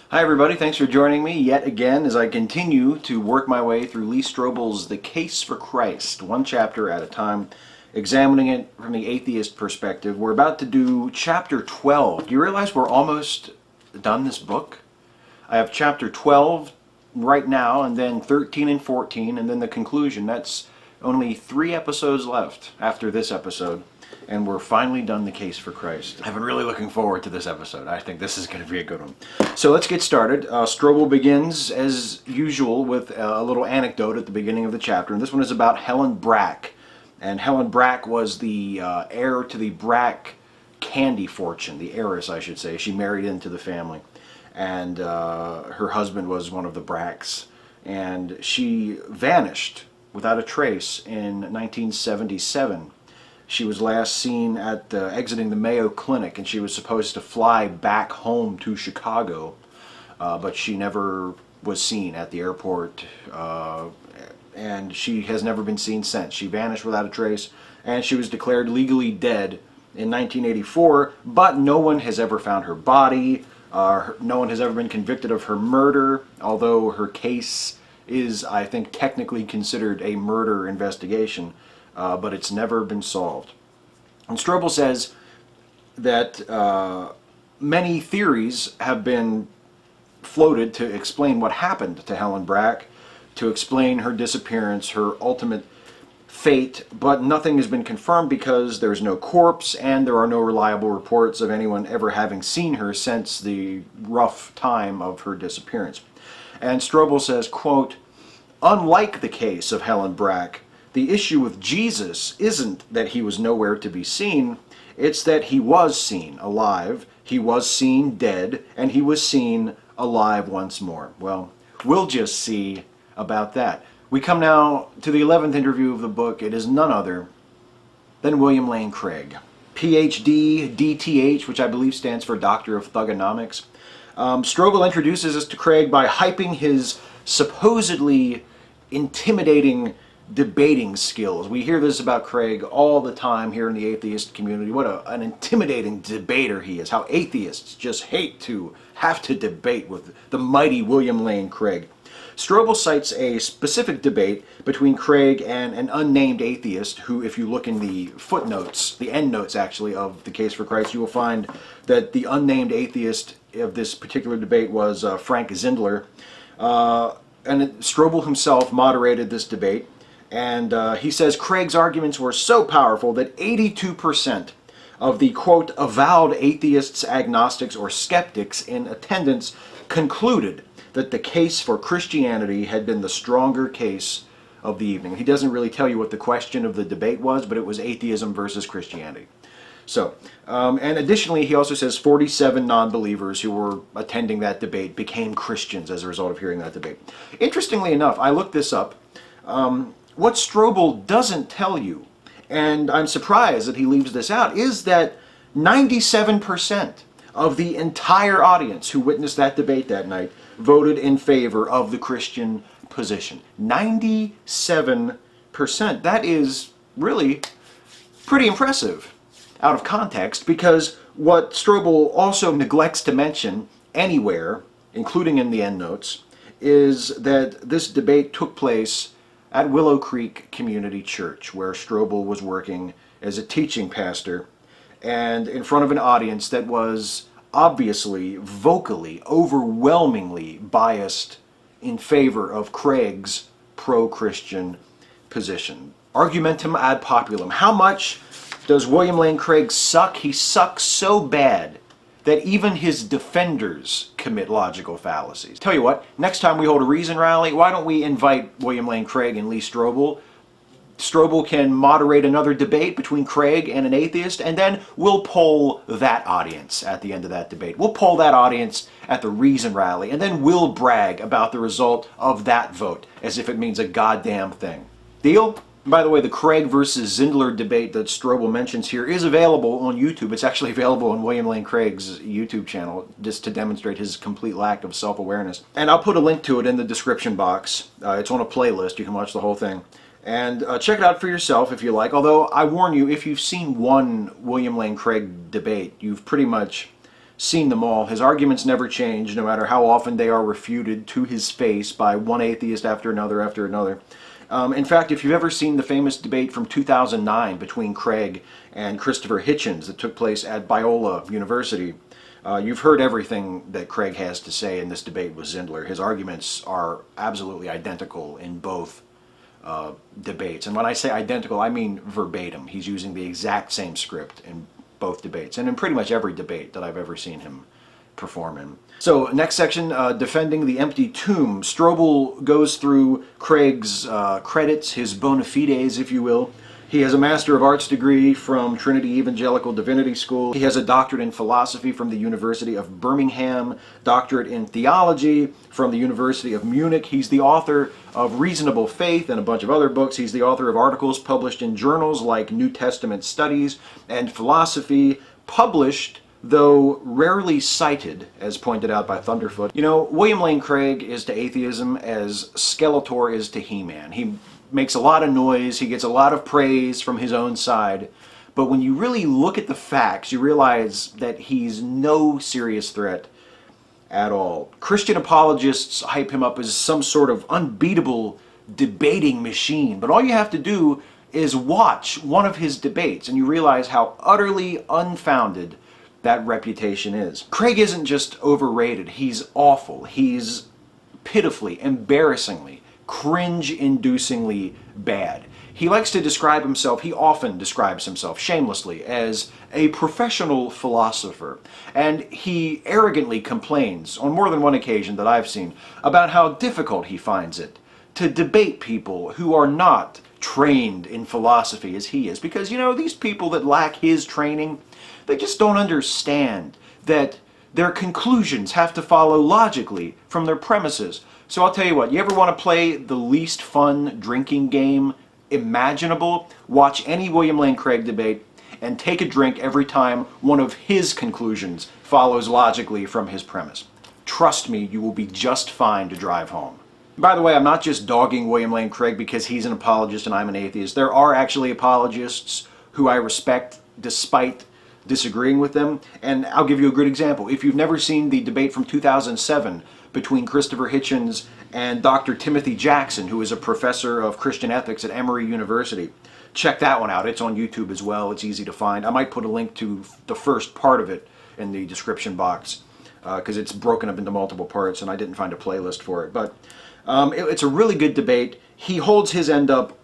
Hi everybody, thanks for joining me yet again as I continue to work my way through Lee Strobel's The Case for Christ, one chapter at a time, examining it from the atheist perspective. We're about to do chapter 12. Do you realize we're almost done this book? I have chapter 12 right now, and then 13 and 14, and then the conclusion. That's only 3 episodes left after this episode. And we're finally done The Case for Christ. I've been really looking forward to this episode. I think this is going to be a good one. So let's get started. Strobel begins, as usual, with a little anecdote at the beginning of the chapter. And this one is about Helen Brack. And Helen Brack was the heir to the Brack candy fortune, the heiress, I should say. She married into the family. And her husband was one of the Bracks. And she vanished without a trace in 1977. She was last seen at exiting the Mayo Clinic, and she was supposed to fly back home to Chicago, but she never was seen at the airport, and she has never been seen since. She vanished without a trace, and she was declared legally dead in 1984, but no one has ever found her body. No one has ever been convicted of her murder, although her case is, I think, technically considered a murder investigation. But it's never been solved. And Strobel says that many theories have been floated to explain what happened to Helen Brack, to explain her disappearance, her ultimate fate, but nothing has been confirmed because there's no corpse and there are no reliable reports of anyone ever having seen her since the rough time of her disappearance. And Strobel says, quote, "Unlike the case of Helen Brack, the issue with Jesus isn't that he was nowhere to be seen, it's that he was seen alive, he was seen dead, and he was seen alive once more." Well, we'll just see about that. We come now to the 11th interview of the book. It is none other than William Lane Craig, PhD, DTH, which I believe stands for Doctor of Thugonomics. Strobel introduces us to Craig by hyping his supposedly intimidating debating skills. We hear this about Craig all the time here in the atheist community. What an intimidating debater he is. How atheists just hate to have to debate with the mighty William Lane Craig. Strobel cites a specific debate between Craig and an unnamed atheist who, if you look in the footnotes, the endnotes actually, of The Case for Christ, you will find that the unnamed atheist of this particular debate was Frank Zindler. And Strobel himself moderated this debate. And he says Craig's arguments were so powerful that 82% of the, quote, avowed atheists, agnostics, or skeptics in attendance concluded that the case for Christianity had been the stronger case of the evening. He doesn't really tell you what the question of the debate was, but it was atheism versus Christianity. So, and additionally, he also says 47 non-believers who were attending that debate became Christians as a result of hearing that debate. Interestingly enough, I looked this up. What Strobel doesn't tell you, and I'm surprised that he leaves this out, is that 97% of the entire audience who witnessed that debate that night voted in favor of the Christian position. 97%. That is really pretty impressive out of context, because what Strobel also neglects to mention anywhere, including in the endnotes, is that this debate took place at Willow Creek Community Church, where Strobel was working as a teaching pastor, and in front of an audience that was obviously, vocally, overwhelmingly biased in favor of Craig's pro-Christian position. Argumentum ad populum. How much does William Lane Craig suck? He sucks so bad that even his defenders commit logical fallacies. Tell you what, next time we hold a reason rally, why don't we invite William Lane Craig and Lee Strobel? Strobel can moderate another debate between Craig and an atheist, and then we'll poll that audience at the end of that debate. We'll poll that audience at the reason rally, and then we'll brag about the result of that vote as if it means a goddamn thing. Deal? By the way, the Craig versus Zindler debate that Strobel mentions here is available on YouTube. It's actually available on William Lane Craig's YouTube channel, just to demonstrate his complete lack of self-awareness. And I'll put a link to it in the description box. It's on a playlist. You can watch the whole thing. And check it out for yourself if you like. Although, I warn you, if you've seen one William Lane Craig debate, you've pretty much seen them all. His arguments never change, no matter how often they are refuted to his face by one atheist after another after another. In fact, if you've ever seen the famous debate from 2009 between Craig and Christopher Hitchens that took place at Biola University, you've heard everything that Craig has to say in this debate with Zindler. His arguments are absolutely identical in both debates. And when I say identical, I mean verbatim. He's using the exact same script in both debates, and in pretty much every debate that I've ever seen him perform in. So, next section, defending the empty tomb. Strobel goes through Craig's credits, his bona fides, if you will. He has a Master of Arts degree from Trinity Evangelical Divinity School. He has a doctorate in philosophy from the University of Birmingham, doctorate in theology from the University of Munich. He's the author of Reasonable Faith and a bunch of other books. He's the author of articles published in journals like New Testament Studies and Philosophy, published though rarely cited, as pointed out by Thunderfoot. You know, William Lane Craig is to atheism as Skeletor is to He-Man. He makes a lot of noise, he gets a lot of praise from his own side, but when you really look at the facts, you realize that he's no serious threat at all. Christian apologists hype him up as some sort of unbeatable debating machine, but all you have to do is watch one of his debates and you realize how utterly unfounded that reputation is. Craig isn't just overrated, he's awful. He's pitifully, embarrassingly, cringe-inducingly bad. He likes to describe himself, he often describes himself shamelessly, as a professional philosopher. And he arrogantly complains, on more than one occasion that I've seen, about how difficult he finds it to debate people who are not trained in philosophy as he is. Because, you know, these people that lack his training, they just don't understand that their conclusions have to follow logically from their premises. So I'll tell you what, you ever want to play the least fun drinking game imaginable? Watch any William Lane Craig debate and take a drink every time one of his conclusions follows logically from his premise. Trust me, you will be just fine to drive home. By the way, I'm not just dogging William Lane Craig because he's an apologist and I'm an atheist. There are actually apologists who I respect despite disagreeing with them, and I'll give you a good example. If you've never seen the debate from 2007 between Christopher Hitchens and Dr. Timothy Jackson, who is a professor of Christian ethics at Emory University, check that one out. It's on YouTube as well. It's easy to find. I might put a link to the first part of it in the description box because it's broken up into multiple parts and I didn't find a playlist for it. But it's a really good debate. He holds his end up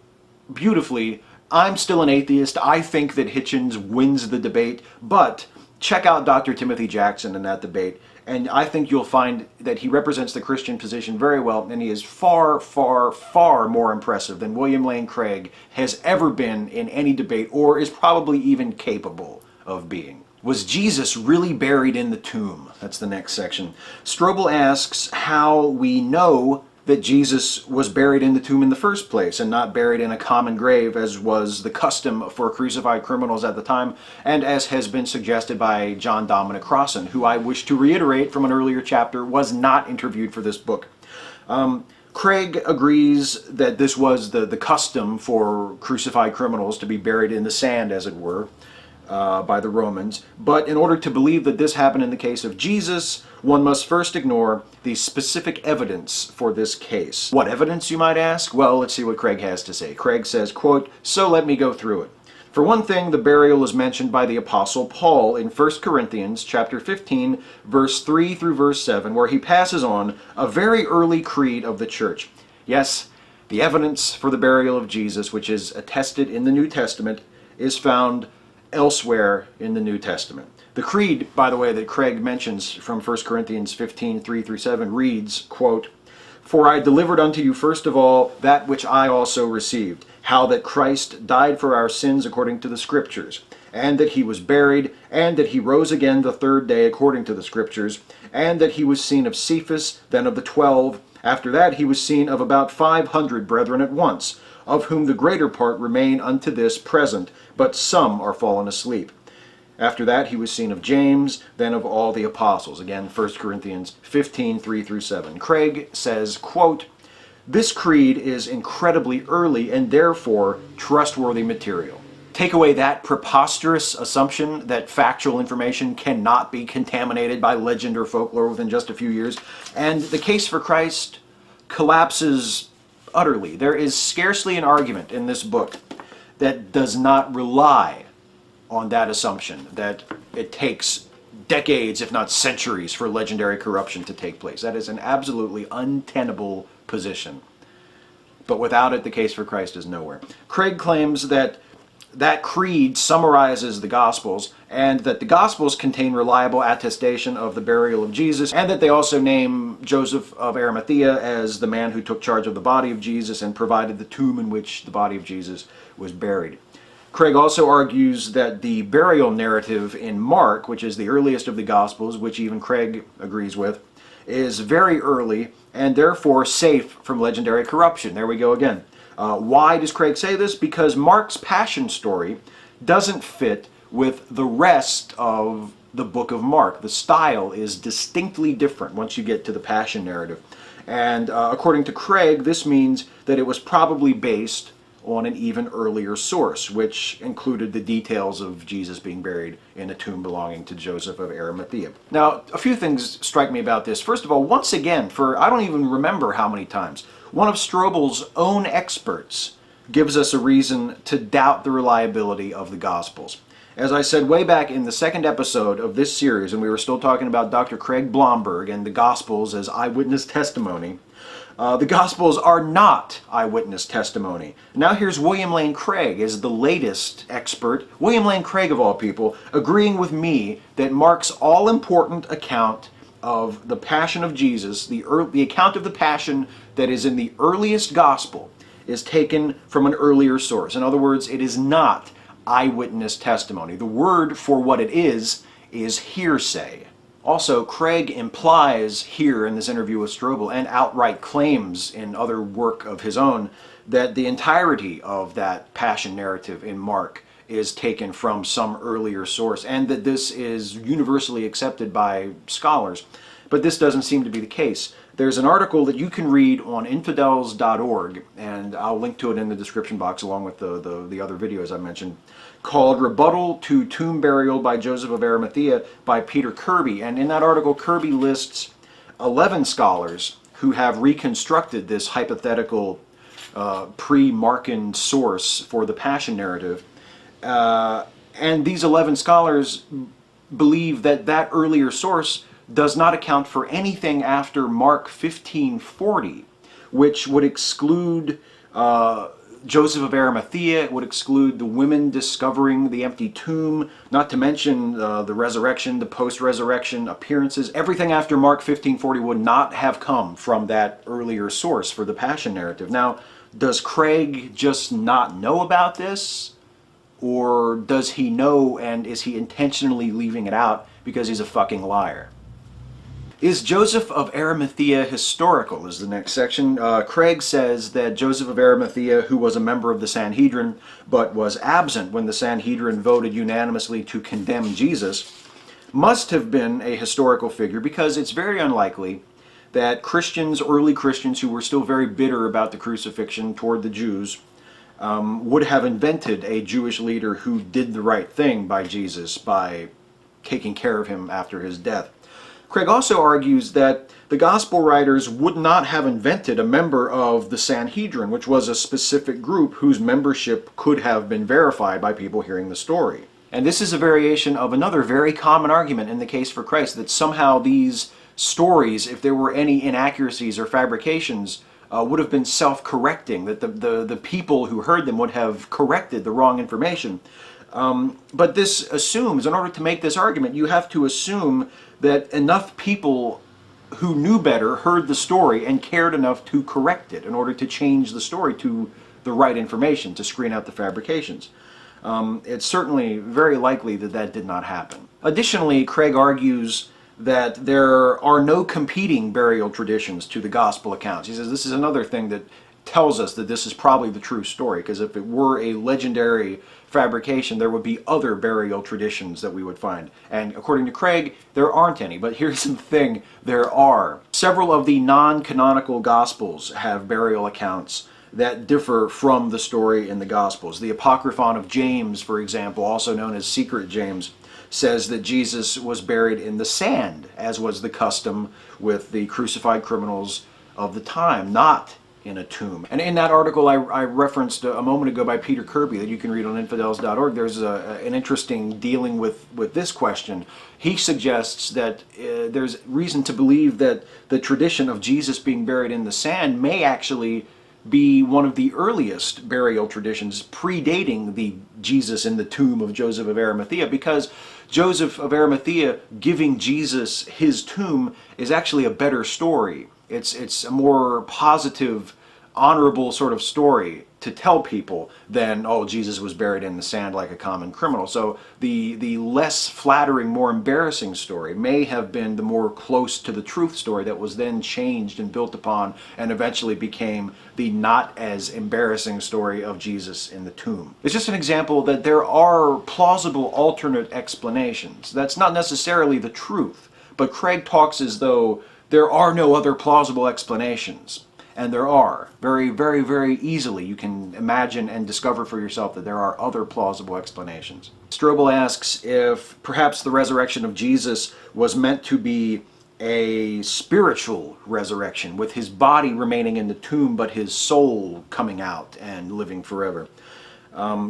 beautifully. I'm still an atheist. I think that Hitchens wins the debate, but check out Dr. Timothy Jackson in that debate, and I think you'll find that he represents the Christian position very well, and he is far, far, far more impressive than William Lane Craig has ever been in any debate, or is probably even capable of being. Was Jesus really buried in the tomb? That's the next section. Strobel asks how we know that Jesus was buried in the tomb in the first place and not buried in a common grave as was the custom for crucified criminals at the time, and as has been suggested by John Dominic Crossan, who I wish to reiterate from an earlier chapter was not interviewed for this book. Craig agrees that this was the custom for crucified criminals to be buried in the sand, as it were, by the Romans. But in order to believe that this happened in the case of Jesus, one must first ignore the specific evidence for this case. What evidence, you might ask? Well, let's see what Craig has to say. Craig says, quote, "So let me go through it. For one thing, the burial is mentioned by the Apostle Paul in 1 Corinthians chapter 15, verse 3 through verse 7, where he passes on a very early creed of the church. Yes, the evidence for the burial of Jesus, which is attested in the New Testament, is found elsewhere in the New Testament. The creed, by the way, that Craig mentions from 1 Corinthians 15, 3 through 7 reads, quote, "For I delivered unto you first of all that which I also received, how that Christ died for our sins according to the Scriptures, and that he was buried, and that he rose again the third day according to the Scriptures, and that he was seen of Cephas, then of the 12. After that he was seen of about 500 brethren at once, of whom the greater part remain unto this present, but some are fallen asleep. After that he was seen of James, then of all the apostles." Again, 1 Corinthians 15, 3 through 7. Craig says, quote, "This creed is incredibly early and therefore trustworthy material." take away that preposterous assumption that factual information cannot be contaminated by legend or folklore within just a few years, and the case for Christ collapses utterly. There is scarcely an argument in this book that does not rely on that assumption, that it takes decades, if not centuries, for legendary corruption to take place. That is an absolutely untenable position. But without it, the case for Christ is nowhere. Craig claims that that creed summarizes the Gospels, and that the Gospels contain reliable attestation of the burial of Jesus, and that they also name Joseph of Arimathea as the man who took charge of the body of Jesus and provided the tomb in which the body of Jesus was buried. Craig also argues that the burial narrative in Mark, which is the earliest of the Gospels, which even Craig agrees with, is very early and therefore safe from legendary corruption. There we go again. Why does Craig say this? Because Mark's passion story doesn't fit with the rest of the book of Mark. The style is distinctly different once you get to the passion narrative. And according to Craig, this means that it was probably based on an even earlier source, which included the details of Jesus being buried in a tomb belonging to Joseph of Arimathea. Now, a few things strike me about this. First of all, once again, for I don't even remember how many times, one of Strobel's own experts gives us a reason to doubt the reliability of the Gospels. As I said way back in the second episode of this series, and we were still talking about Dr. Craig Blomberg and the Gospels as eyewitness testimony, the Gospels are not eyewitness testimony. Now here's William Lane Craig as the latest expert, William Lane Craig of all people, agreeing with me that Mark's all-important account of the Passion of Jesus, the account of the Passion that is in the earliest Gospel, is taken from an earlier source. In other words, it is not eyewitness testimony. The word for what it is hearsay. Also, Craig implies here in this interview with Strobel, and outright claims in other work of his own, that the entirety of that passion narrative in Mark is taken from some earlier source, and that this is universally accepted by scholars. But this doesn't seem to be the case. There's an article that you can read on infidels.org, and I'll link to it in the description box along with the other videos I mentioned, called Rebuttal to Tomb Burial by Joseph of Arimathea by Peter Kirby. And in that article, Kirby lists 11 scholars who have reconstructed this hypothetical pre-Markan source for the Passion narrative. And these 11 scholars believe that that earlier source does not account for anything after Mark 15:40, which would exclude Joseph of Arimathea. It would exclude the women discovering the empty tomb, not to mention the resurrection, the post-resurrection appearances. Everything after Mark 15:40 would not have come from that earlier source for the Passion narrative. Now, does Craig just not know about this? Or does he know, and is he intentionally leaving it out because he's a fucking liar? Is Joseph of Arimathea historical, is the next section. Craig says that Joseph of Arimathea, who was a member of the Sanhedrin, but was absent when the Sanhedrin voted unanimously to condemn Jesus, must have been a historical figure, because it's very unlikely that Christians, early Christians who were still very bitter about the crucifixion toward the Jews, would have invented a Jewish leader who did the right thing by Jesus by taking care of him after his death. Craig also argues that the gospel writers would not have invented a member of the Sanhedrin, which was a specific group whose membership could have been verified by people hearing the story. And this is a variation of another very common argument in the case for Christ, that somehow these stories, if there were any inaccuracies or fabrications, would have been self-correcting, that the people who heard them would have corrected the wrong information. But this assumes, in order to make this argument, you have to assume that enough people who knew better heard the story and cared enough to correct it in order to change the story to the right information, to screen out the fabrications. It's certainly very likely that that did not happen. Additionally, Craig argues that there are no competing burial traditions to the gospel accounts. He says this is another thing that tells us that this is probably the true story, because if it were a legendary fabrication, there would be other burial traditions that we would find. And according to Craig, there aren't any. But here's the thing, there are. Several of the non-canonical gospels have burial accounts that differ from the story in the Gospels. The Apocryphon of James, for example, also known as Secret James, says that Jesus was buried in the sand, as was the custom with the crucified criminals of the time, not in a tomb. And in that article I referenced a moment ago by Peter Kirby that you can read on infidels.org, there's an interesting dealing with this question. He suggests that there's reason to believe that the tradition of Jesus being buried in the sand may actually be one of the earliest burial traditions predating the Jesus in the tomb of Joseph of Arimathea, because Joseph of Arimathea giving Jesus his tomb is actually a better story. It's a more positive, honorable sort of story to tell people than, oh, Jesus was buried in the sand like a common criminal. So the less flattering, more embarrassing story may have been the more close to the truth story that was then changed and built upon and eventually became the not as embarrassing story of Jesus in the tomb. It's just an example that there are plausible alternate explanations. That's not necessarily the truth, but Craig talks as though there are no other plausible explanations. And there are. Very, very, very easily you can imagine and discover for yourself that there are other plausible explanations. Strobel asks if perhaps the resurrection of Jesus was meant to be a spiritual resurrection, with his body remaining in the tomb but his soul coming out and living forever.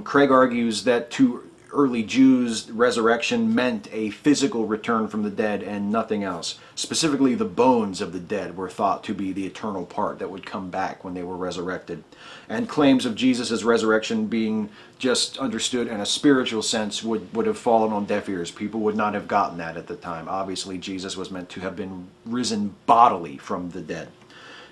Craig argues that to early Jews, resurrection meant a physical return from the dead and nothing else. Specifically, the bones of the dead were thought to be the eternal part that would come back when they were resurrected. And claims of Jesus' resurrection being just understood in a spiritual sense would have fallen on deaf ears. People would not have gotten that at the time. Obviously, Jesus was meant to have been risen bodily from the dead.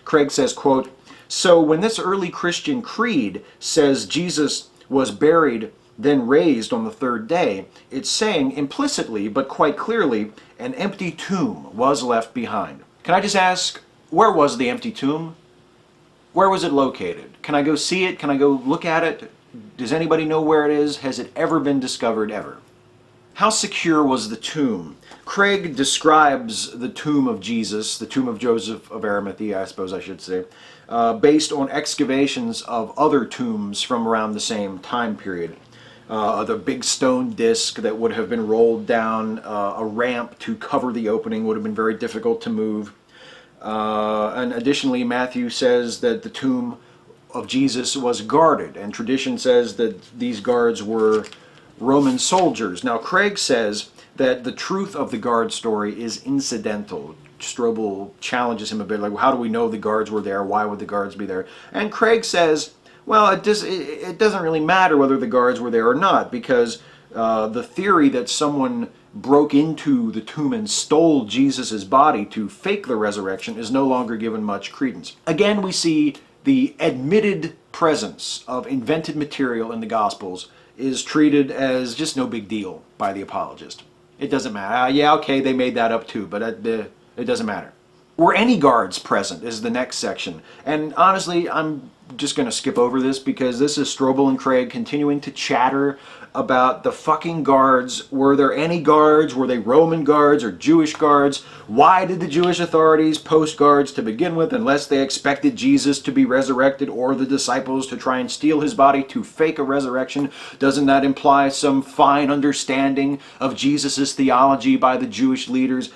Craig says, quote, "So when this early Christian creed says Jesus was buried then raised on the third day, it's saying implicitly, but quite clearly, an empty tomb was left behind." Can I just ask, where was the empty tomb? Where was it located? Can I go see it? Can I go look at it? Does anybody know where it is? Has it ever been discovered, ever? How secure was the tomb? Craig describes the tomb of Jesus, the tomb of Joseph of Arimathea, I suppose I should say, based on excavations of other tombs from around the same time period. The big stone disc that would have been rolled down a ramp to cover the opening would have been very difficult to move. And additionally, Matthew says that the tomb of Jesus was guarded, and tradition says that these guards were Roman soldiers. Now, Craig says that the truth of the guard story is incidental. Strobel challenges him a bit, like, well, how do we know the guards were there? Why would the guards be there? And Craig says, well, it doesn't really matter whether the guards were there or not, because the theory that someone broke into the tomb and stole Jesus' body to fake the resurrection is no longer given much credence. Again, we see the admitted presence of invented material in the Gospels is treated as just no big deal by the apologist. It doesn't matter. Yeah, okay, they made that up too, but it doesn't matter. Were any guards present is the next section. And honestly, I'm just going to skip over this because this is Strobel and Craig continuing to chatter about the fucking guards. Were there any guards? Were they Roman guards or Jewish guards? Why did the Jewish authorities post guards to begin with unless they expected Jesus to be resurrected or the disciples to try and steal his body to fake a resurrection? Doesn't that imply some fine understanding of Jesus' theology by the Jewish leaders?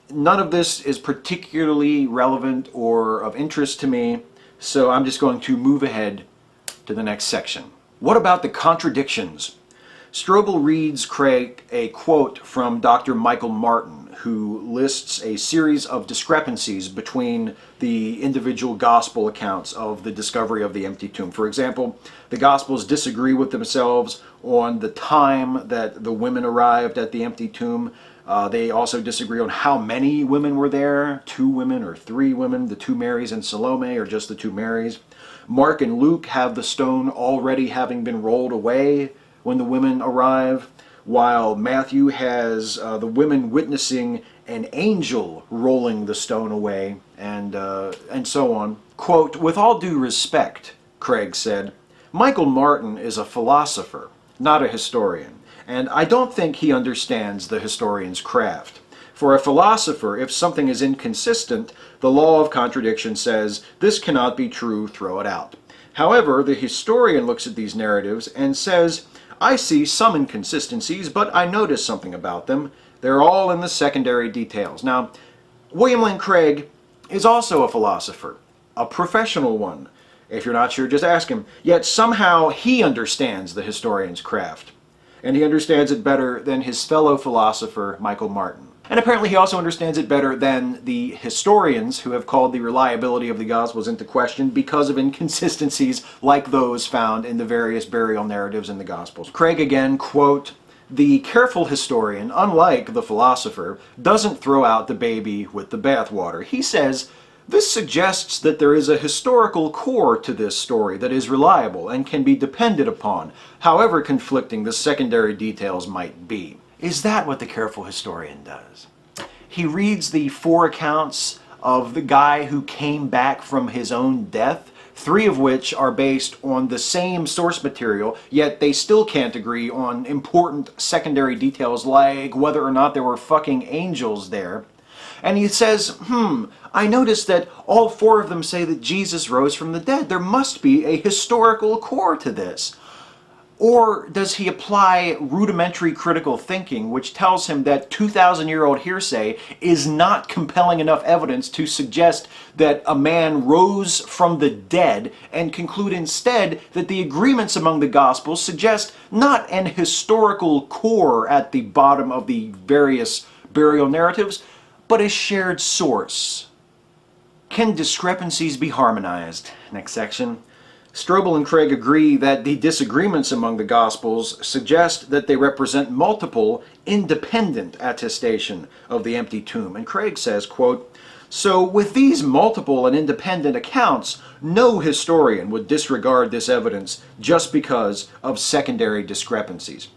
None of this is particularly relevant or of interest to me, so I'm just going to move ahead to the next section. What about the contradictions? Strobel reads Craig a quote from Dr. Michael Martin, who lists a series of discrepancies between the individual gospel accounts of the discovery of the empty tomb. For example, the gospels disagree with themselves on the time that the women arrived at the empty tomb. They also disagree on how many women were there, 2 women or 3 women, the 2 Marys and Salome, or just the 2 Marys. Mark and Luke have the stone already having been rolled away when the women arrive, while Matthew has the women witnessing an angel rolling the stone away, and so on. Quote, "With all due respect," Craig said, "Michael Martin is a philosopher, not a historian. And I don't think he understands the historian's craft. For a philosopher, if something is inconsistent, the law of contradiction says, this cannot be true, throw it out. However, the historian looks at these narratives and says, I see some inconsistencies, but I notice something about them. They're all in the secondary details. Now, William Lane Craig is also a philosopher, a professional one. If you're not sure, just ask him. Yet somehow he understands the historian's craft. And he understands it better than his fellow philosopher, Michael Martin. And apparently he also understands it better than the historians who have called the reliability of the Gospels into question because of inconsistencies like those found in the various burial narratives in the Gospels. Craig again, quote, the careful historian, unlike the philosopher, doesn't throw out the baby with the bathwater. He says, this suggests that there is a historical core to this story that is reliable and can be depended upon, however conflicting the secondary details might be. Is that what the careful historian does? He reads the 4 accounts of the guy who came back from his own death, 3 of which are based on the same source material, yet they still can't agree on important secondary details like whether or not there were fucking angels there. And he says, I noticed that all 4 of them say that Jesus rose from the dead. There must be a historical core to this. Or does he apply rudimentary critical thinking, which tells him that 2,000-year-old hearsay is not compelling enough evidence to suggest that a man rose from the dead, and conclude instead that the agreements among the Gospels suggest not an historical core at the bottom of the various burial narratives, but a shared source? Can discrepancies be harmonized? Next section. Strobel and Craig agree that the disagreements among the Gospels suggest that they represent multiple, independent attestation of the empty tomb. And Craig says, quote, so with these multiple and independent accounts, no historian would disregard this evidence just because of secondary discrepancies,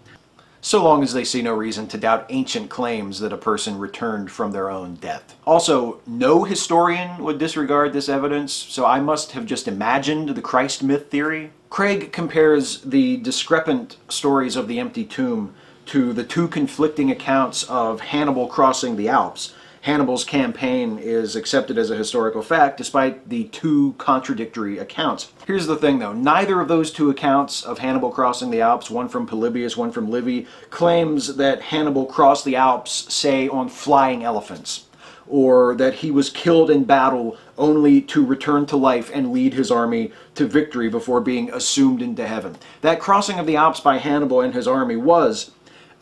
so long as they see no reason to doubt ancient claims that a person returned from their own death. Also, no historian would disregard this evidence, so I must have just imagined the Christ myth theory. Craig compares the discrepant stories of the empty tomb to the 2 conflicting accounts of Hannibal crossing the Alps. Hannibal's campaign is accepted as a historical fact despite the 2 contradictory accounts. Here's the thing though, neither of those 2 accounts of Hannibal crossing the Alps, one from Polybius, one from Livy, claims that Hannibal crossed the Alps, say, on flying elephants, or that he was killed in battle only to return to life and lead his army to victory before being assumed into heaven. That crossing of the Alps by Hannibal and his army was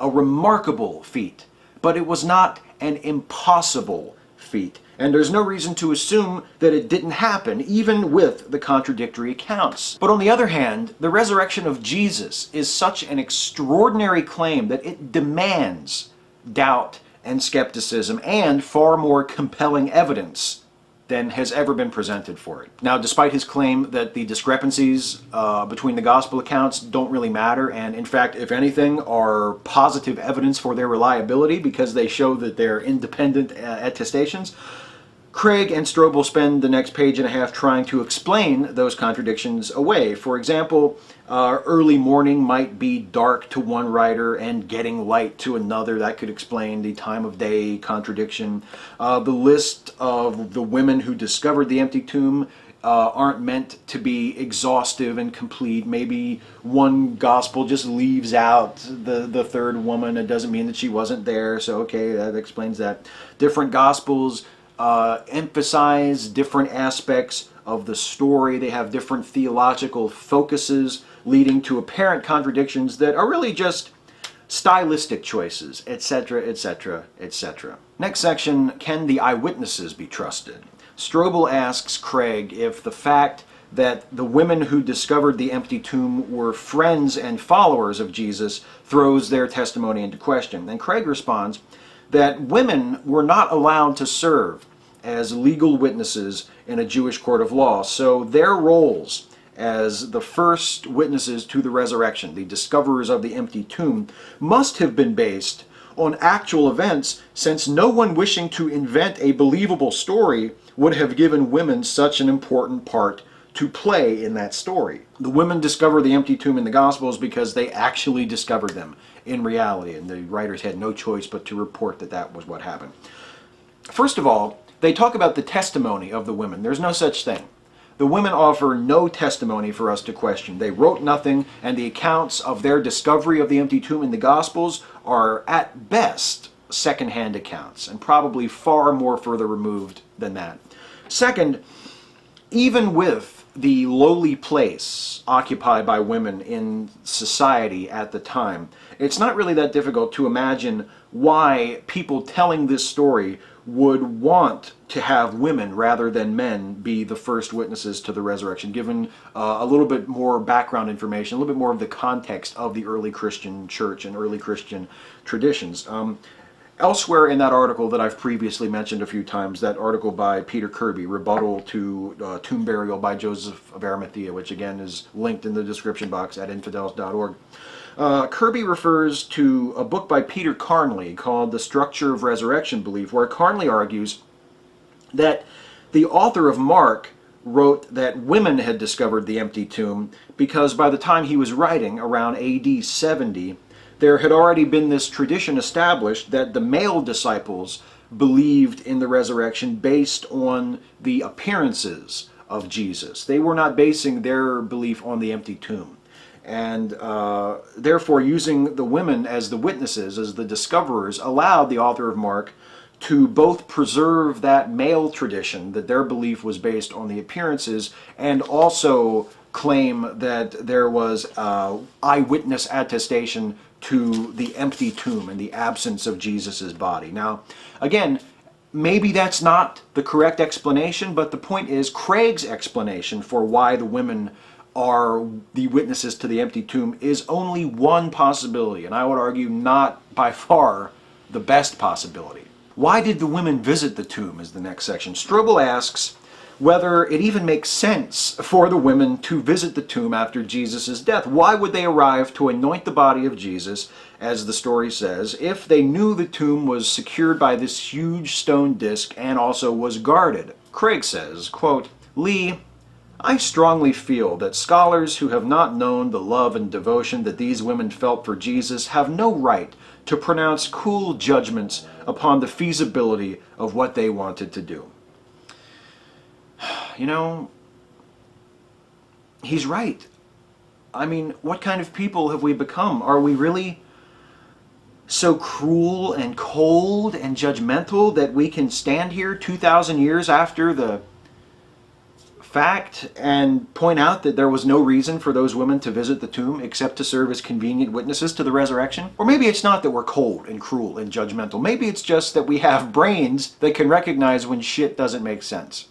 a remarkable feat, but it was not an impossible feat. And there's no reason to assume that it didn't happen, even with the contradictory accounts. But on the other hand, the resurrection of Jesus is such an extraordinary claim that it demands doubt and skepticism and far more compelling evidence than has ever been presented for it. Now, despite his claim that the discrepancies between the gospel accounts don't really matter, and in fact, if anything, are positive evidence for their reliability because they show that they're independent attestations, Craig and Strobel spend the next page and a half trying to explain those contradictions away. For example, early morning might be dark to one writer and getting light to another. That could explain the time of day contradiction. The list of the women who discovered the empty tomb aren't meant to be exhaustive and complete. Maybe one gospel just leaves out the third woman. It doesn't mean that she wasn't there, so okay, that explains that. Different gospels emphasize different aspects of the story. They have different theological focuses, leading to apparent contradictions that are really just stylistic choices, etc., etc., etc. Next section, can the eyewitnesses be trusted? Strobel asks Craig if the fact that the women who discovered the empty tomb were friends and followers of Jesus throws their testimony into question. And Craig responds that women were not allowed to serve as legal witnesses in a Jewish court of law, so their roles as the first witnesses to the resurrection, the discoverers of the empty tomb, must have been based on actual events, since no one wishing to invent a believable story would have given women such an important part to play in that story. The women discover the empty tomb in the Gospels because they actually discovered them in reality, and the writers had no choice but to report that that was what happened. First of all, they talk about the testimony of the women. There's no such thing. The women offer no testimony for us to question. They wrote nothing, and the accounts of their discovery of the empty tomb in the Gospels are at best second-hand accounts, and probably far more further removed than that. Second, even with the lowly place occupied by women in society at the time, it's not really that difficult to imagine why people telling this story would want to have women rather than men be the first witnesses to the resurrection, given a little bit more background information, a little bit more of the context of the early Christian church and early Christian traditions. Elsewhere in that article that I've previously mentioned a few times, that article by Peter Kirby, Rebuttal to Tomb Burial by Joseph of Arimathea, which again is linked in the description box at infidels.org. Kirby refers to a book by Peter Carnley called The Structure of Resurrection Belief, where Carnley argues that the author of Mark wrote that women had discovered the empty tomb because by the time he was writing, around AD 70, there had already been this tradition established that the male disciples believed in the resurrection based on the appearances of Jesus. They were not basing their belief on the empty tomb. And therefore, using the women as the witnesses, as the discoverers, allowed the author of Mark to both preserve that male tradition, that their belief was based on the appearances, and also claim that there was eyewitness attestation to the empty tomb and the absence of Jesus's body. Now, again, maybe that's not the correct explanation, but the point is Craig's explanation for why the women are the witnesses to the empty tomb is only one possibility, and I would argue not by far the best possibility. Why did the women visit the tomb is the next section. Strobel asks whether it even makes sense for the women to visit the tomb after Jesus' death. Why would they arrive to anoint the body of Jesus, as the story says, if they knew the tomb was secured by this huge stone disc and also was guarded? Craig says, quote, "Lee, I strongly feel that scholars who have not known the love and devotion that these women felt for Jesus have no right to pronounce cool judgments upon the feasibility of what they wanted to do." You know, he's right. I mean, what kind of people have we become? Are we really so cruel and cold and judgmental that we can stand here 2,000 years after the fact and point out that there was no reason for those women to visit the tomb except to serve as convenient witnesses to the resurrection? Or maybe it's not that we're cold and cruel and judgmental. Maybe it's just that we have brains that can recognize when shit doesn't make sense.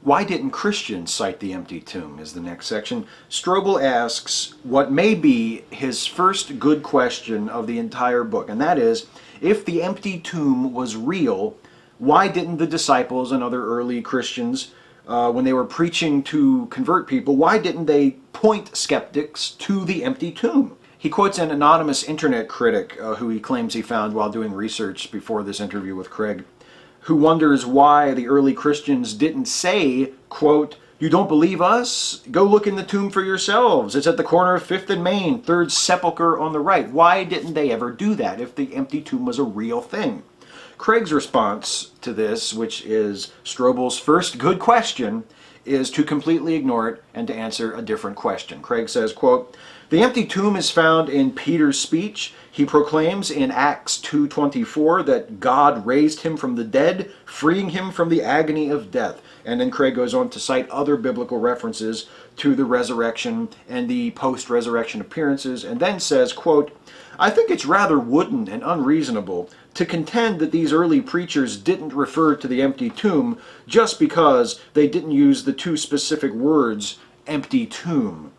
Why didn't Christians cite the empty tomb is the next section. Strobel asks what may be his first good question of the entire book, and that is, if the empty tomb was real, why didn't the disciples and other early Christians, when they were preaching to convert people, why didn't they point skeptics to the empty tomb? He quotes an anonymous internet critic who he claims he found while doing research before this interview with Craig, who wonders why the early Christians didn't say, quote, "You don't believe us? Go look in the tomb for yourselves. It's at the corner of 5th and Main, third sepulcher on the right." Why didn't they ever do that if the empty tomb was a real thing? Craig's response to this, which is Strobel's first good question, is to completely ignore it and to answer a different question. Craig says, quote, "The empty tomb is found in Peter's speech. He proclaims in Acts 2:24 that God raised him from the dead, freeing him from the agony of death." And then Craig goes on to cite other biblical references to the resurrection and the post-resurrection appearances, and then says, quote, "I think it's rather wooden and unreasonable to contend that these early preachers didn't refer to the empty tomb just because they didn't use the two specific words, empty tomb.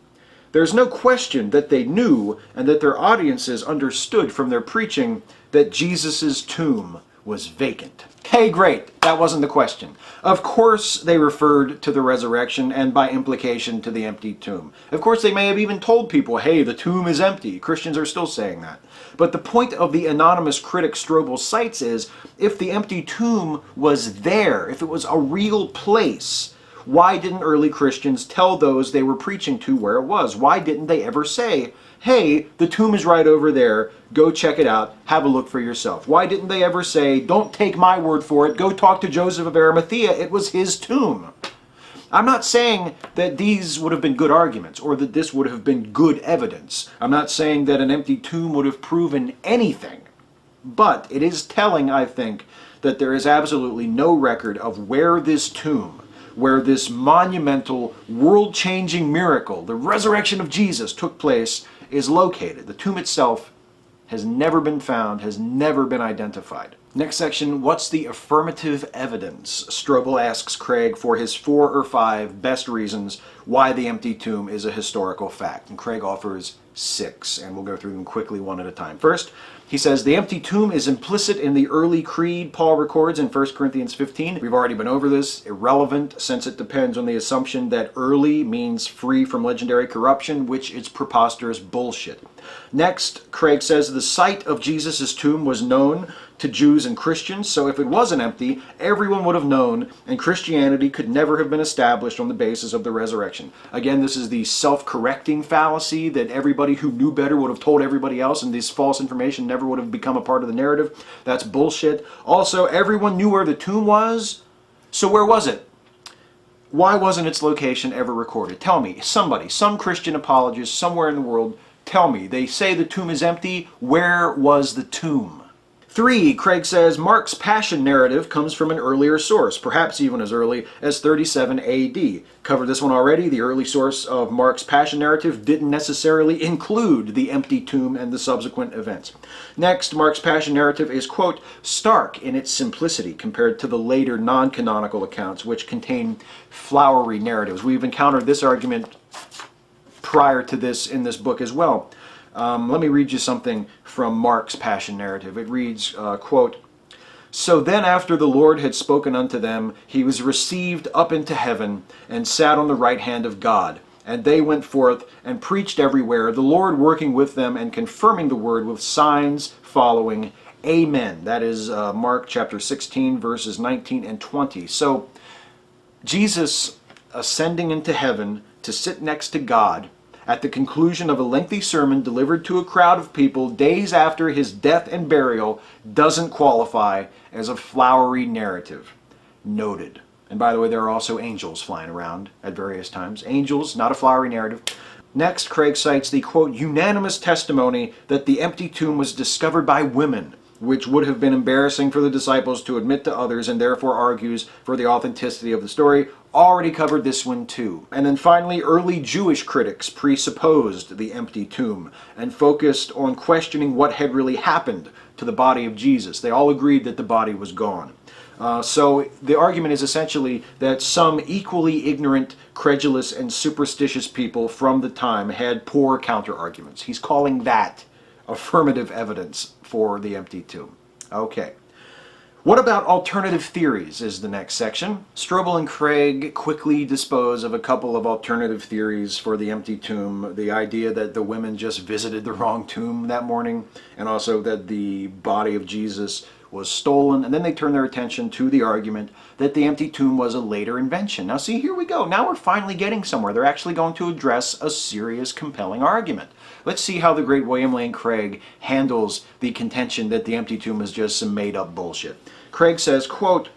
There's no question that they knew and that their audiences understood from their preaching that Jesus' tomb was vacant." Hey, great. That wasn't the question. Of course they referred to the resurrection and by implication to the empty tomb. Of course they may have even told people, hey, the tomb is empty. Christians are still saying that. But the point of the anonymous critic Strobel cites is, if the empty tomb was there, if it was a real place, why didn't early Christians tell those they were preaching to where it was? Why didn't they ever say, hey, the tomb is right over there, go check it out, have a look for yourself? Why didn't they ever say, don't take my word for it, go talk to Joseph of Arimathea, it was his tomb? I'm not saying that these would have been good arguments or that this would have been good evidence. I'm not saying that an empty tomb would have proven anything. But it is telling, I think, that there is absolutely no record of where this tomb, where this monumental, world-changing miracle, the resurrection of Jesus, took place, is located. The tomb itself has never been found, has never been identified. Next section, what's the affirmative evidence? Strobel asks Craig for his 4 or 5 best reasons why the empty tomb is a historical fact. And Craig offers 6, and we'll go through them quickly one at a time. First, he says, the empty tomb is implicit in the early creed Paul records in 1 Corinthians 15. We've already been over this. Irrelevant, since it depends on the assumption that early means free from legendary corruption, which is preposterous bullshit. Next, Craig says the site of Jesus' tomb was known to Jews and Christians, so if it wasn't empty, everyone would have known, and Christianity could never have been established on the basis of the resurrection. Again, this is the self-correcting fallacy that everybody who knew better would have told everybody else, and this false information never would have become a part of the narrative. That's bullshit. Also, everyone knew where the tomb was, so where was it? Why wasn't its location ever recorded? Tell me, somebody, some Christian apologist somewhere in the world, tell me. They say the tomb is empty. Where was the tomb? 3, Craig says, Mark's passion narrative comes from an earlier source, perhaps even as early as 37 AD. Covered this one already. The early source of Mark's passion narrative didn't necessarily include the empty tomb and the subsequent events. Next, Mark's passion narrative is, quote, stark in its simplicity compared to the later non-canonical accounts, which contain flowery narratives. We've encountered this argument prior to this in this book as well. Let me read you something from Mark's passion narrative. It reads, quote, so then after the Lord had spoken unto them, he was received up into heaven and sat on the right hand of God. And they went forth and preached everywhere, the Lord working with them and confirming the word with signs following. Amen. That is Mark chapter 16, verses 19 and 20. So Jesus ascending into heaven to sit next to God at the conclusion of a lengthy sermon delivered to a crowd of people days after his death and burial doesn't qualify as a flowery narrative. Noted. And by the way, there are also angels flying around at various times. Angels, not a flowery narrative. Next, Craig cites the, quote, unanimous testimony that the empty tomb was discovered by women, which would have been embarrassing for the disciples to admit to others, and therefore argues for the authenticity of the story. Already covered this one too. And then finally, early Jewish critics presupposed the empty tomb and focused on questioning what had really happened to the body of Jesus. They all agreed that the body was gone. So the argument is essentially that some equally ignorant, credulous, and superstitious people from the time had poor counter-arguments. He's calling that affirmative evidence for the empty tomb. Okay. What about alternative theories is the next section. Strobel and Craig quickly dispose of a couple of alternative theories for the empty tomb. The idea that the women just visited the wrong tomb that morning, and also that the body of Jesus was stolen, and then they turn their attention to the argument that the empty tomb was a later invention. Now see, here we go. Now we're finally getting somewhere. They're actually going to address a serious, compelling argument. Let's see how the great William Lane Craig handles the contention that the empty tomb is just some made-up bullshit. Craig says, quote,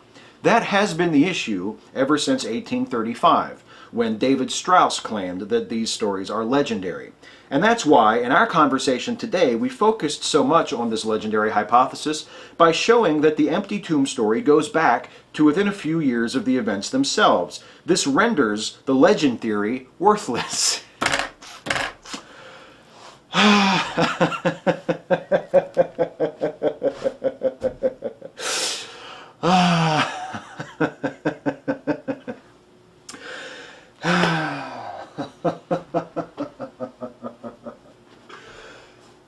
that has been the issue ever since 1835, when David Strauss claimed that these stories are legendary. And that's why, in our conversation today, we focused so much on this legendary hypothesis by showing that the empty tomb story goes back to within a few years of the events themselves. This renders the legend theory worthless.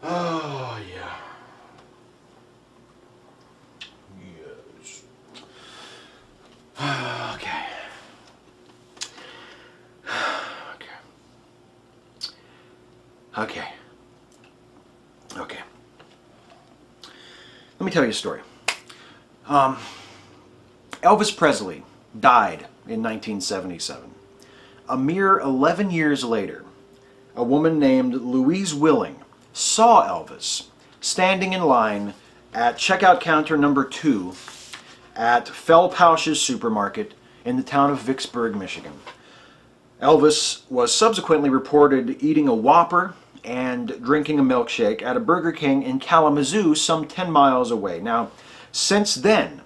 Oh, yeah. Yes. Okay. Okay. Okay. Let me tell you a story. Elvis Presley died in 1977. A mere 11 years later, a woman named Louise Willing saw Elvis standing in line at checkout counter number 2 at Fellpausch's supermarket in the town of Vicksburg, Michigan. Elvis was subsequently reported eating a Whopper and drinking a milkshake at a Burger King in Kalamazoo, some 10 miles away. Now, since then,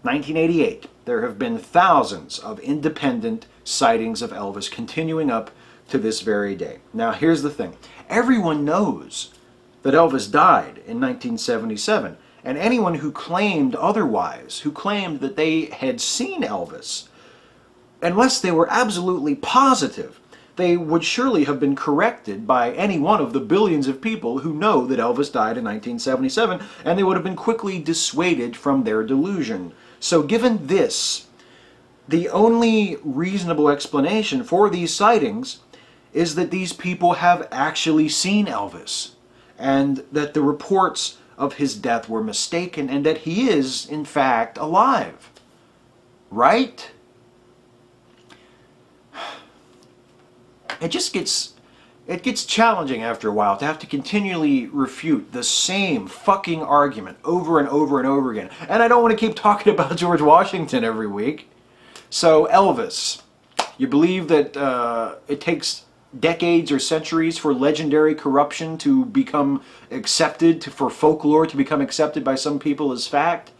1988, there have been thousands of independent sightings of Elvis continuing up to this very day. Now, here's the thing. Everyone knows that Elvis died in 1977, and anyone who claimed otherwise, who claimed that they had seen Elvis, unless they were absolutely positive, they would surely have been corrected by any one of the billions of people who know that Elvis died in 1977, and they would have been quickly dissuaded from their delusion. So given this, the only reasonable explanation for these sightings is that these people have actually seen Elvis, and that the reports of his death were mistaken, and that he is, in fact, alive. Right? It gets challenging after a while to have to continually refute the same fucking argument over and over and over again. And I don't want to keep talking about George Washington every week. So Elvis, you believe that it takes decades or centuries for legendary corruption to become accepted, for folklore to become accepted by some people as fact?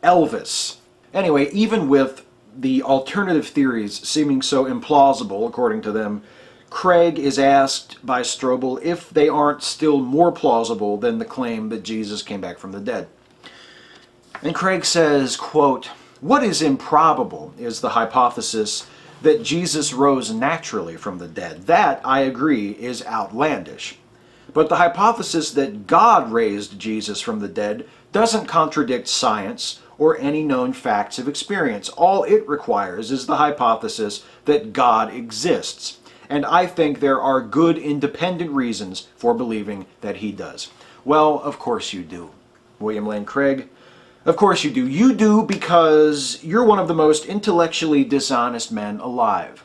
Elvis. Anyway, even with the alternative theories seeming so implausible, according to them, Craig is asked by Strobel if they aren't still more plausible than the claim that Jesus came back from the dead. And Craig says, quote, "What is improbable is the hypothesis that Jesus rose naturally from the dead. That, I agree, is outlandish. But the hypothesis that God raised Jesus from the dead doesn't contradict science or any known facts of experience. All it requires is the hypothesis that God exists. And I think there are good independent reasons for believing that he does." Well, of course you do, William Lane Craig. Of course you do. You do because you're one of the most intellectually dishonest men alive.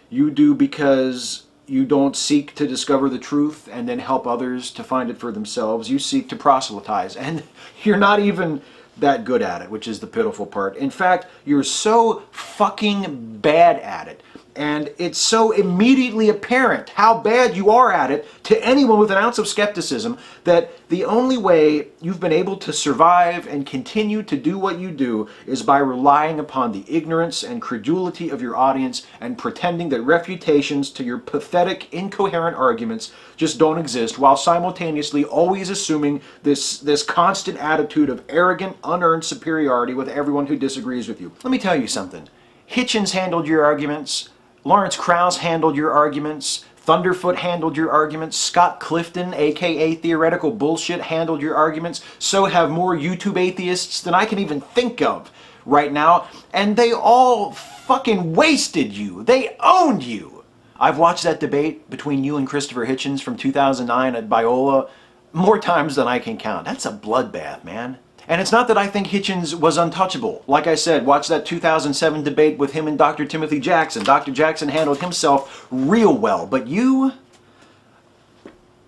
You do because you don't seek to discover the truth and then help others to find it for themselves. You seek to proselytize, and you're not even that good at it, which is the pitiful part. In fact, you're so fucking bad at it, and it's so immediately apparent how bad you are at it to anyone with an ounce of skepticism that the only way you've been able to survive and continue to do what you do is by relying upon the ignorance and credulity of your audience and pretending that refutations to your pathetic, incoherent arguments just don't exist, while simultaneously always assuming this constant attitude of arrogant, unearned superiority with everyone who disagrees with you. Let me tell you something. Hitchens handled your arguments. Lawrence Krauss handled your arguments. Thunderfoot handled your arguments. Scott Clifton, aka Theoretical Bullshit, handled your arguments. So have more YouTube atheists than I can even think of right now. And they all fucking wasted you. They owned you. I've watched that debate between you and Christopher Hitchens from 2009 at Biola more times than I can count. That's a bloodbath, man. And it's not that I think Hitchens was untouchable. Like I said, watch that 2007 debate with him and Dr. Timothy Jackson. Dr. Jackson handled himself real well. But you,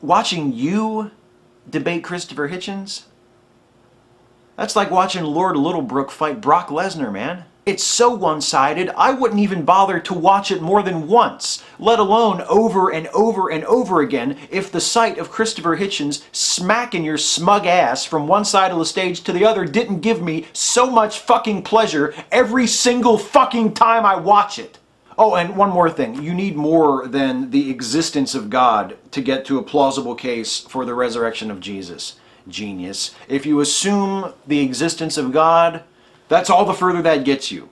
watching you debate Christopher Hitchens, that's like watching Lord Littlebrook fight Brock Lesnar, man. It's so one-sided, I wouldn't even bother to watch it more than once, let alone over and over and over again, if the sight of Christopher Hitchens smacking your smug ass from one side of the stage to the other didn't give me so much fucking pleasure every single fucking time I watch it. Oh, and one more thing. You need more than the existence of God to get to a plausible case for the resurrection of Jesus. Genius. If you assume the existence of God, that's all the further that gets you.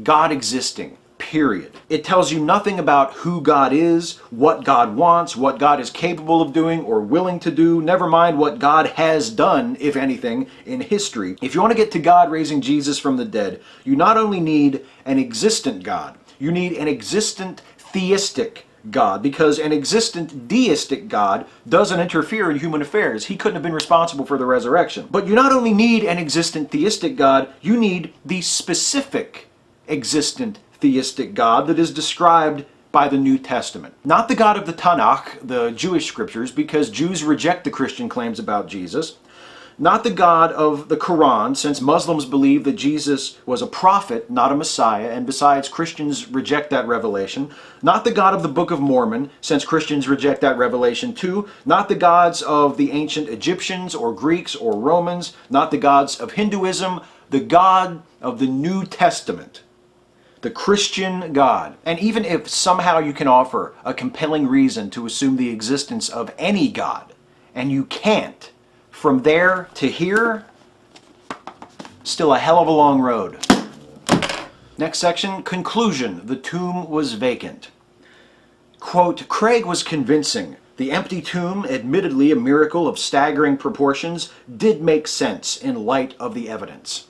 God existing, period. It tells you nothing about who God is, what God wants, what God is capable of doing or willing to do, never mind what God has done, if anything, in history. If you want to get to God raising Jesus from the dead, you not only need an existent God, you need an existent theistic God, because an existent deistic God doesn't interfere in human affairs. He couldn't have been responsible for the resurrection. But you not only need an existent theistic God, you need the specific existent theistic God that is described by the New Testament. Not the God of the Tanakh, the Jewish scriptures, because Jews reject the Christian claims about Jesus. Not the God of the Quran, since Muslims believe that Jesus was a prophet, not a Messiah, and besides, Christians reject that revelation. Not the God of the Book of Mormon, since Christians reject that revelation too. Not the gods of the ancient Egyptians or Greeks or Romans. Not the gods of Hinduism. The God of the New Testament. The Christian God. And even if somehow you can offer a compelling reason to assume the existence of any God, and you can't, from there to here, still a hell of a long road. Next section, conclusion. The tomb was vacant. Quote, Craig was convincing. The empty tomb, admittedly a miracle of staggering proportions, did make sense in light of the evidence.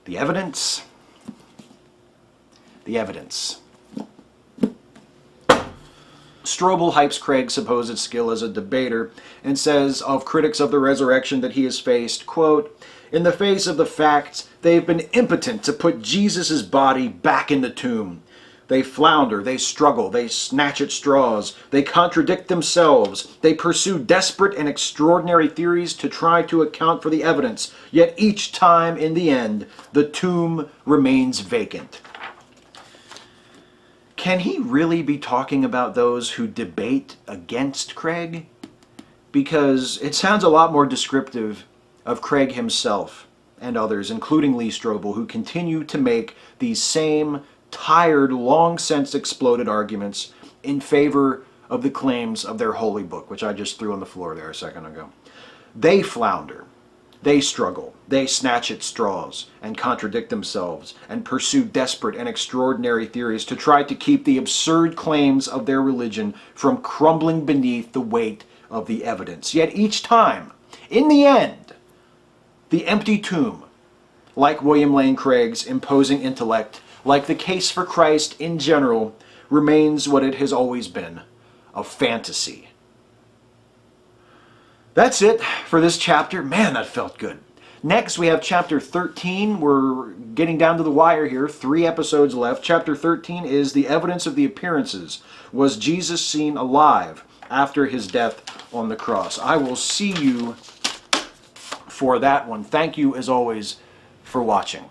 The evidence? The evidence. Strobel hypes Craig's supposed skill as a debater and says of critics of the resurrection that he has faced, quote, in the face of the facts, they've been impotent to put Jesus' body back in the tomb. They flounder, they struggle, they snatch at straws, they contradict themselves, they pursue desperate and extraordinary theories to try to account for the evidence, yet each time, in the end, the tomb remains vacant. Can he really be talking about those who debate against Craig? Because it sounds a lot more descriptive of Craig himself and others, including Lee Strobel, who continue to make these same tired, long-since exploded arguments in favor of the claims of their holy book, which I just threw on the floor there a second ago. They flounder. They struggle, they snatch at straws and contradict themselves and pursue desperate and extraordinary theories to try to keep the absurd claims of their religion from crumbling beneath the weight of the evidence. Yet each time, in the end, the empty tomb, like William Lane Craig's imposing intellect, like the case for Christ in general, remains what it has always been, a fantasy. That's it for this chapter. Man, that felt good. Next, we have chapter 13. We're getting down to the wire here. 3 episodes left. Chapter 13 is the evidence of the appearances. Was Jesus seen alive after his death on the cross? I will see you for that one. Thank you, as always, for watching.